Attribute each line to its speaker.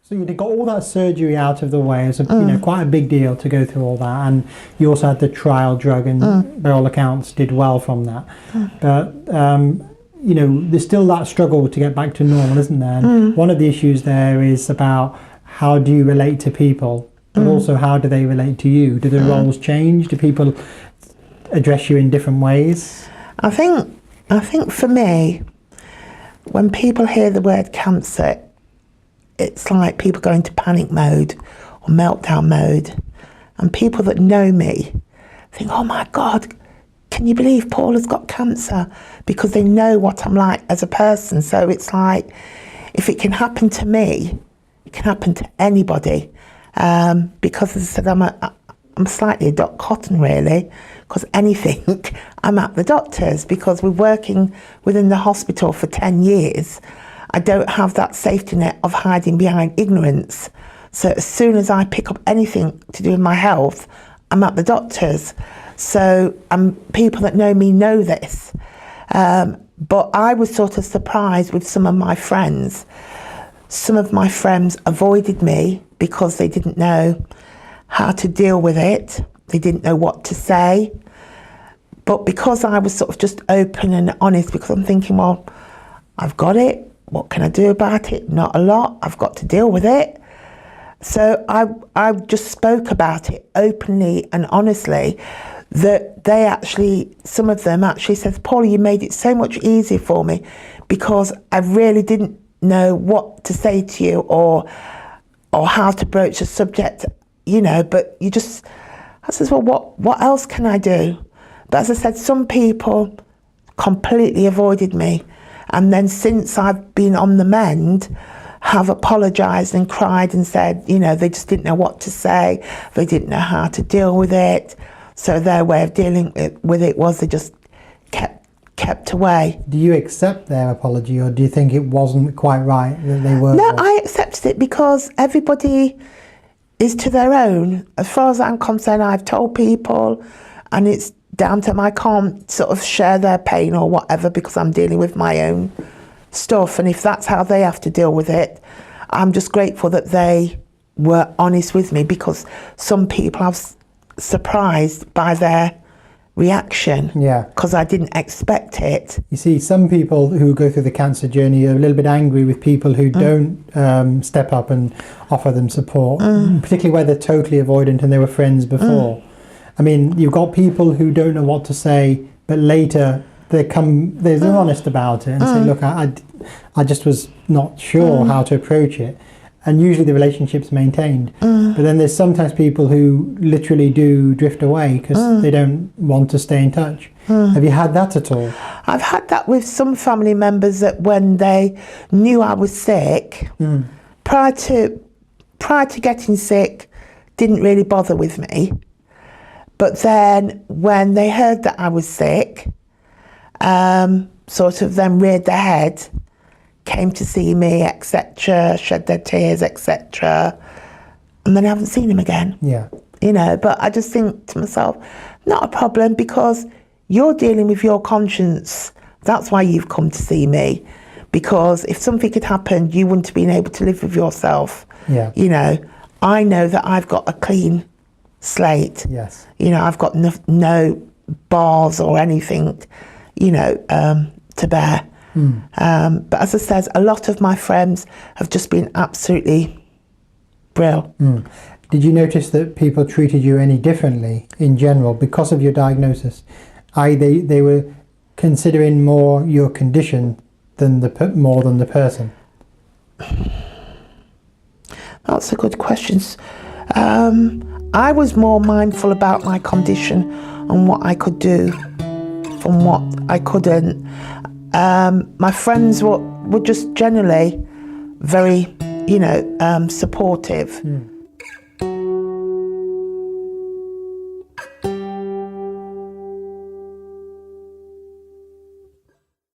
Speaker 1: So you got all that surgery out of the way. It's quite a big deal to go through all that, and you also had the trial drug, and by all accounts did well from that. But there's still that struggle to get back to normal, isn't there? And one of the issues there is about how do you relate to people, but also how do they relate to you? Do the roles change? Do people address you in different ways?
Speaker 2: I think for me, when people hear the word cancer, it's like people go into panic mode or meltdown mode. And people that know me think, oh my God, can you believe Paula's got cancer? Because they know what I'm like as a person. So it's like, if it can happen to me, it can happen to anybody. Because as I said, I'm slightly a Doc Cotton really, because anything, I'm at the doctor's, because we're working within the hospital for 10 years. I don't have that safety net of hiding behind ignorance. So as soon as I pick up anything to do with my health, I'm at the doctor's. So people that know me know this. But I was sort of surprised with some of my friends. Some of my friends avoided me because they didn't know how to deal with it. They didn't know what to say. But because I was sort of just open and honest, because I'm thinking, well, I've got it. What can I do about it? Not a lot. I've got to deal with it. So I just spoke about it openly and honestly, that some of them actually said, Paula, you made it so much easier for me, because I really didn't know what to say to you or how to broach the subject, but I said, well, what else can I do? But as I said, some people completely avoided me. And then since I've been on the mend, have apologised and cried and said, they just didn't know what to say. They didn't know how to deal with it. So their way of dealing with it was they just kept away.
Speaker 1: Do you accept their apology, or do you think it wasn't quite right that they were?
Speaker 2: No, I accepted it because everybody is to their own. As far as I'm concerned, I've told people, and it's down to them. I can't sort of share their pain or whatever because I'm dealing with my own stuff. And if that's how they have to deal with it, I'm just grateful that they were honest with me, because some people I was surprised by their reaction.
Speaker 1: Yeah.
Speaker 2: Because I didn't expect it.
Speaker 1: You see, some people who go through the cancer journey are a little bit angry with people who don't step up and offer them support, particularly where they're totally avoidant and they were friends before. I mean, you've got people who don't know what to say, but later they're honest about it and say, look, I just was not sure how to approach it. And usually the relationship's maintained. But then there's sometimes people who literally do drift away because they don't want to stay in touch. Have you had that at all?
Speaker 2: I've had that with some family members, that when they knew I was sick, prior to getting sick, didn't really bother with me. But then when they heard that I was sick, sort of then reared their head, came to see me, etc., shed their tears, etc., and then I haven't seen him again.
Speaker 1: Yeah.
Speaker 2: But I just think to myself, not a problem, because you're dealing with your conscience. That's why you've come to see me, because if something had happened, you wouldn't have been able to live with yourself.
Speaker 1: Yeah.
Speaker 2: I know that I've got a clean slate.
Speaker 1: Yes.
Speaker 2: I've got no bars or anything, to bear. But as I said, a lot of my friends have just been absolutely brilliant.
Speaker 1: Did you notice that people treated you any differently in general because of your diagnosis? They were considering more your condition more than the person?
Speaker 2: That's a good question. I was more mindful about my condition and what I could do from what I couldn't. My friends were just generally very, supportive.